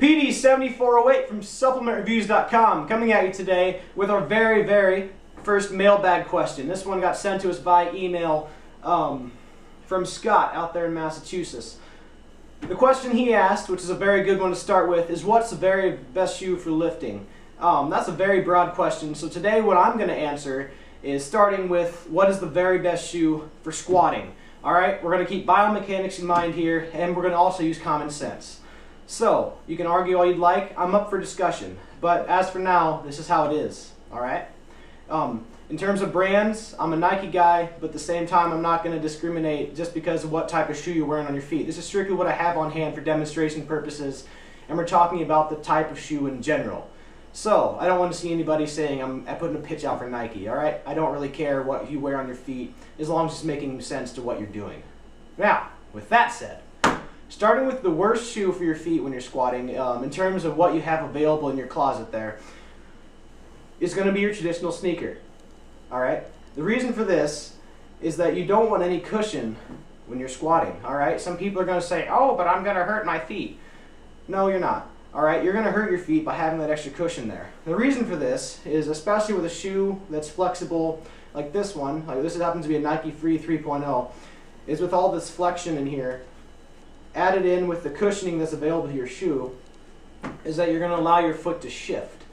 PD7408 from SupplementReviews.com coming at you today with our very first mailbag question. This one got sent to us by email from Scott out there in Massachusetts. The question he asked, which is a very good one to start with, is what's the very best shoe for lifting? That's a very broad question, so today what I'm going to answer is starting with what is the very best shoe for squatting. Alright, we're going to keep biomechanics in mind here, and we're going to also use common sense. So, you can argue all you'd like, I'm up for discussion, but as for now, this is how it is, alright? In terms of brands, I'm a Nike guy, but at the same time I'm not going to discriminate just because of what type of shoe you're wearing on your feet. This is strictly what I have on hand for demonstration purposes, and we're talking about the type of shoe in general. So, I don't want to see anybody saying I'm putting a pitch out for Nike, alright? I don't really care what you wear on your feet, as long as it's making sense to what you're doing. Now, with that said, starting with the worst shoe for your feet when you're squatting, in terms of what you have available in your closet there, is going to be your traditional sneaker. Alright? The reason for this is that you don't want any cushion when you're squatting. Alright? Some people are going to say, oh, but I'm going to hurt my feet. No, you're not. Alright? You're going to hurt your feet by having that extra cushion there. The reason for this is, especially with a shoe that's flexible, like this one, like this happens to be a Nike Free 3.0, is with all this flexion in here, added in with the cushioning that's available to your shoe, is that you're going to allow your foot to shift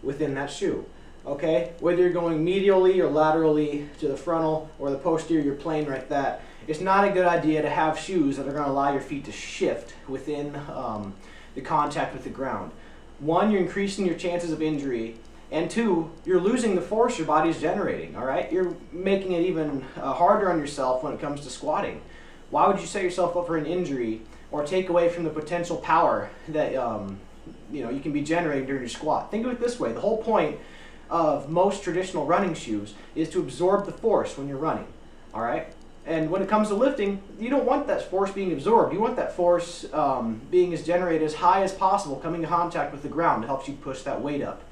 within that shoe. Okay? Whether you're going medially or laterally to the frontal or the posterior plane like that, it's not a good idea to have shoes that are going to allow your feet to shift within the contact with the ground. One, you're increasing your chances of injury, and two, you're losing the force your body's generating. Alright? You're making it even harder on yourself when it comes to squatting. Why would you set yourself up for an injury or take away from the potential power that you can be generating during your squat? Think of it this way. The whole point of most traditional running shoes is to absorb the force when you're running. Alright? And when it comes to lifting, you don't want that force being absorbed. You want that force being generated as high as possible, coming in contact with the ground. It helps you push that weight up.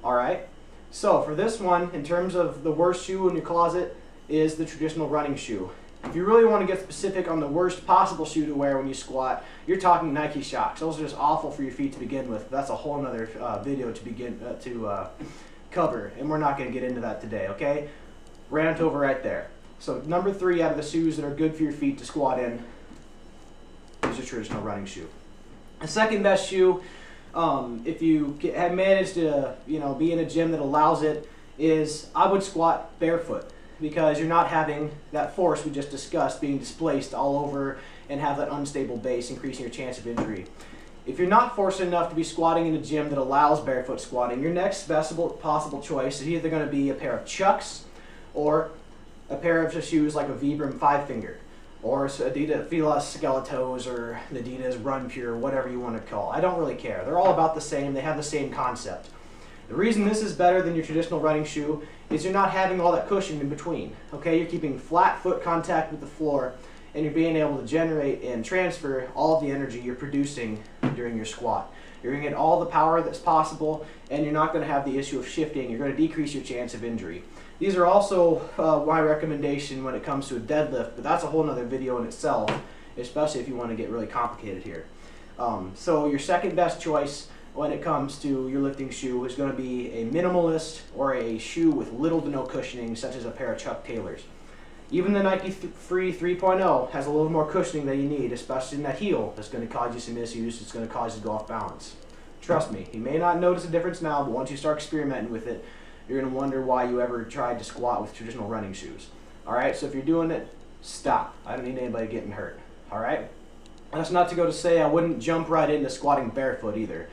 Alright? So for this one, in terms of the worst shoe in your closet, is the traditional running shoe. If you really want to get specific on the worst possible shoe to wear when you squat, you're talking Nike Shocks. Those are just awful for your feet to begin with. That's a whole other video to cover, and we're not going to get into that today, okay? Rant over right there. So number 3 out of the shoes that are good for your feet to squat in is your traditional running shoe. The second best shoe, if you have managed to be in a gym that allows it, is I would squat barefoot, because you're not having that force we just discussed being displaced all over and have that unstable base, increasing your chance of injury. If you're not fortunate enough to be squatting in a gym that allows barefoot squatting, your next best possible choice is either going to be a pair of Chucks or a pair of shoes like a Vibram 5-finger, or Adidas Fila Skeletos, or Adidas Run Pure, whatever you want to call. I don't really care. They're all about the same. They have the same concept. The reason this is better than your traditional running shoe is you're not having all that cushion in between. Okay, you're keeping flat foot contact with the floor, and you're being able to generate and transfer all of the energy you're producing during your squat. You're going to get all the power that's possible, and you're not going to have the issue of shifting. You're going to decrease your chance of injury. These are also my recommendation when it comes to a deadlift, but that's a whole other video in itself, especially if you want to get really complicated here. So your second best choice when it comes to your lifting shoe is going to be a minimalist or a shoe with little to no cushioning, such as a pair of Chuck Taylors. Even the Nike Free 3.0 has a little more cushioning than you need, especially in that heel. That's going to cause you some issues. It's going to cause you to go off balance. Trust me, you may not notice a difference now, but once you start experimenting with it, you're going to wonder why you ever tried to squat with traditional running shoes. Alright, so if you're doing it, stop. I don't need anybody getting hurt. Alright? That's not to go to say I wouldn't jump right into squatting barefoot either.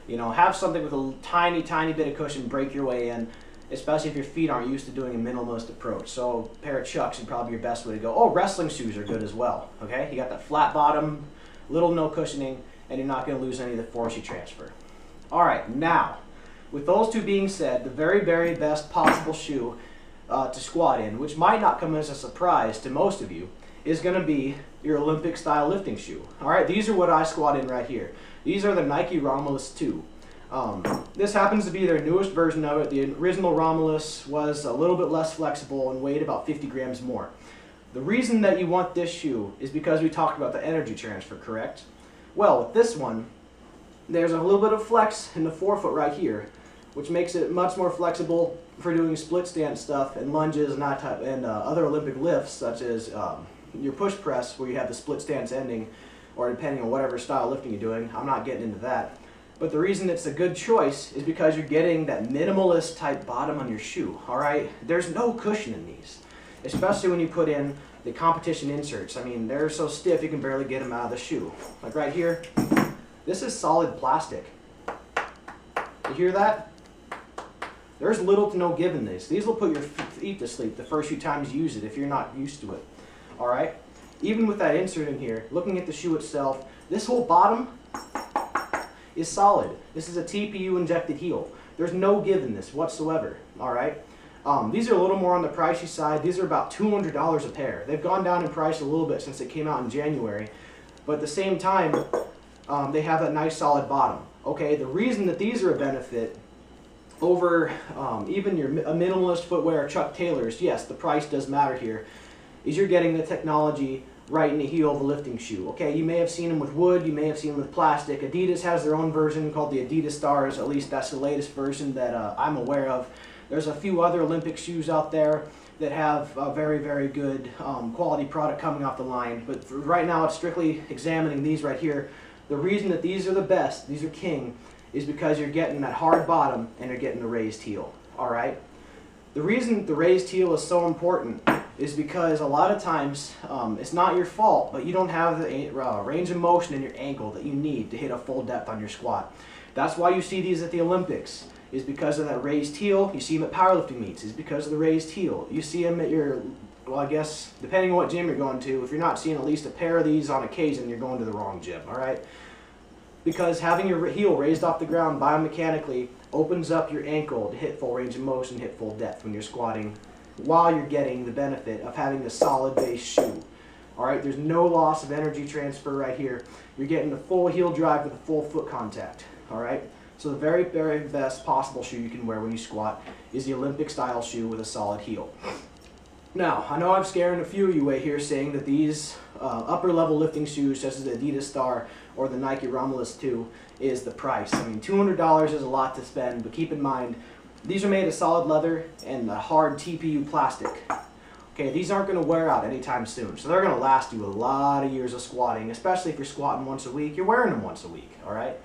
Have something with a tiny bit of cushion, break your way in, especially if your feet aren't used to doing a minimalist approach. So a pair of Chucks is probably your best way to go. Oh, wrestling shoes are good as well. Okay, you got that flat bottom, little no cushioning, and you're not going to lose any of the force you transfer. Alright, now, with those two being said, the very best possible shoe to squat in, which might not come as a surprise to most of you, is going to be your Olympic style lifting shoe. Alright, these are what I squat in right here. These are the Nike Romulus 2. This happens to be their newest version of it. The original Romulus was a little bit less flexible and weighed about 50 grams more. The reason that you want this shoe is because we talked about the energy transfer, correct? Well, with this one, there's a little bit of flex in the forefoot right here, which makes it much more flexible for doing split stance stuff and lunges and other Olympic lifts, such as your push press, where you have the split stance ending, or depending on whatever style lifting you're doing. I'm not getting into that. But the reason it's a good choice is because you're getting that minimalist type bottom on your shoe, all right? There's no cushion in these, especially when you put in the competition inserts. I mean, they're so stiff you can barely get them out of the shoe. Like right here, this is solid plastic. You hear that? There's little to no give in this. These will put your feet to sleep the first few times you use it if you're not used to it. All right? Even with that insert in here, looking at the shoe itself, this whole bottom is solid. This is a TPU injected heel. There's no give in this whatsoever. All right? These are a little more on the pricey side. These are about $200 a pair. They've gone down in price a little bit since it came out in January, but at the same time, they have that nice solid bottom. Okay, the reason that these are a benefit over even your minimalist footwear Chuck Taylors, yes, the price does matter here, is you're getting the technology right in the heel of a lifting shoe. Okay, you may have seen them with wood, you may have seen them with plastic. Adidas has their own version called the Adidas Stars, at least that's the latest version that I'm aware of. There's a few other Olympic shoes out there that have a very, very good quality product coming off the line, but for right now it's strictly examining these right here. The reason that these are the best, these are king, is because you're getting that hard bottom and you're getting the raised heel, all right? The reason the raised heel is so important is because a lot of times it's not your fault, but you don't have the range of motion in your ankle that you need to hit a full depth on your squat. That's why you see these at the Olympics, is because of that raised heel. You see them at powerlifting meets, is because of the raised heel. You see them at your, well, I guess, depending on what gym you're going to, if you're not seeing at least a pair of these on occasion, you're going to the wrong gym, all right? Because having your heel raised off the ground biomechanically opens up your ankle to hit full range of motion, hit full depth when you're squatting, while you're getting the benefit of having the solid base shoe. All right, there's no loss of energy transfer right here. You're getting the full heel drive with the full foot contact, all right? So the very, very best possible shoe you can wear when you squat is the Olympic style shoe with a solid heel. Now, I know I'm scaring a few of you away here saying that these upper level lifting shoes, such as the Adidas Star or the Nike Romulus 2, is the price. I mean, $200 is a lot to spend, but keep in mind, these are made of solid leather and hard TPU plastic. Okay, these aren't going to wear out anytime soon, so they're going to last you a lot of years of squatting, especially if you're squatting once a week. You're wearing them once a week, all right?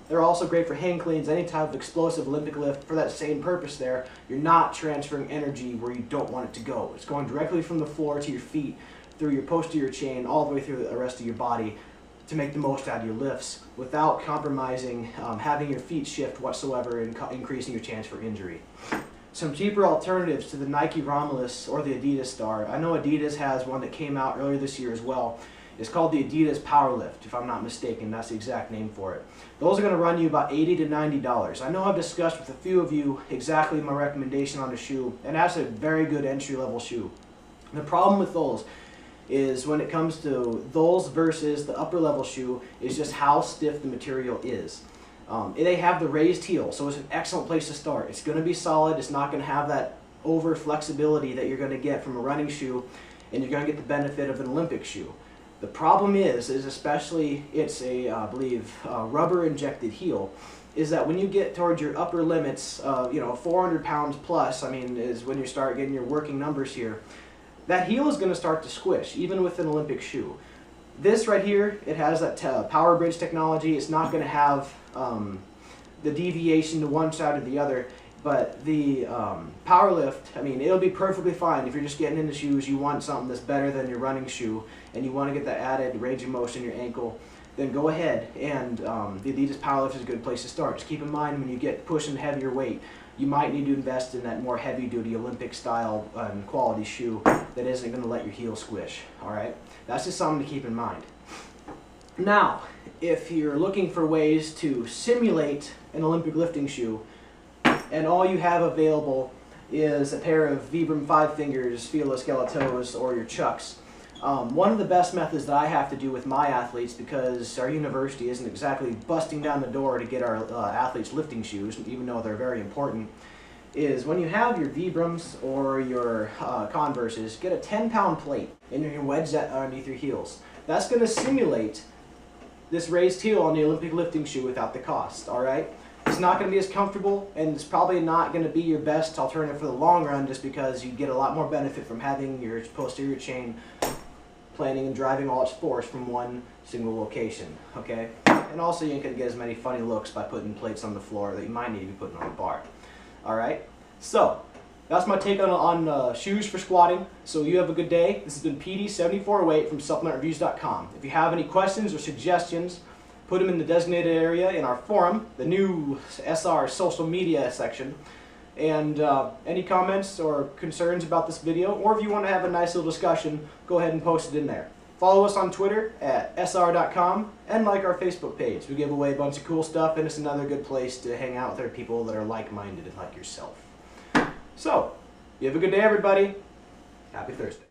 They're also great for hang cleans, any type of explosive Olympic lift. For that same purpose there, you're not transferring energy where you don't want it to go. It's going directly from the floor to your feet, through your posterior chain, all the way through the rest of your body to make the most out of your lifts without compromising having your feet shift whatsoever and increasing your chance for injury. Some cheaper alternatives to the Nike Romulus or the Adidas Star. I know Adidas has one that came out earlier this year as well. It's called the Adidas Powerlift, if I'm not mistaken. That's the exact name for it. Those are going to run you about $80 to $90. I know I've discussed with a few of you exactly my recommendation on the shoe, and that's a very good entry-level shoe. The problem with those is when it comes to those versus the upper-level shoe is just how stiff the material is. They have the raised heel, so it's an excellent place to start. It's going to be solid. It's not going to have that over flexibility that you're going to get from a running shoe, and you're going to get the benefit of an Olympic shoe. The problem is especially it's a, I believe, rubber injected heel, is that when you get towards your upper limits, 400 pounds plus, I mean, is when you start getting your working numbers here, that heel is going to start to squish, even with an Olympic shoe. This right here, it has that power bridge technology. It's not going to have the deviation to one side or the other. But the power lift, I mean, it'll be perfectly fine if you're just getting into shoes, you want something that's better than your running shoe, and you want to get that added range of motion in your ankle, then go ahead, and the Adidas Powerlift is a good place to start. Just keep in mind when you get pushing heavier weight, you might need to invest in that more heavy-duty Olympic style and quality shoe that isn't going to let your heel squish, all right? That's just something to keep in mind. Now, if you're looking for ways to simulate an Olympic lifting shoe, and all you have available is a pair of Vibram 5 Fingers, Fila Skeletos, or your Chucks. One of the best methods that I have to do with my athletes, because our university isn't exactly busting down the door to get our athletes lifting shoes, even though they're very important, is when you have your Vibrams or your Converses, get a 10-pound plate and you wedge that underneath your heels. That's going to simulate this raised heel on the Olympic lifting shoe without the cost, alright? It's not going to be as comfortable, and it's probably not going to be your best alternative for the long run, just because you get a lot more benefit from having your posterior chain planning and driving all its force from one single location, okay? And also you ain't going to get as many funny looks by putting plates on the floor that you might need to be putting on the bar. Alright? So, that's my take on shoes for squatting. So you have a good day. This has been PD7408 from SupplementReviews.com. If you have any questions or suggestions, put them in the designated area in our forum, the new SR social media section. And any comments or concerns about this video, or if you want to have a nice little discussion, go ahead and post it in there. Follow us on Twitter at sr.com and like our Facebook page. We give away a bunch of cool stuff, and it's another good place to hang out with other people that are like-minded and like yourself. So, you have a good day, everybody. Happy Thursday.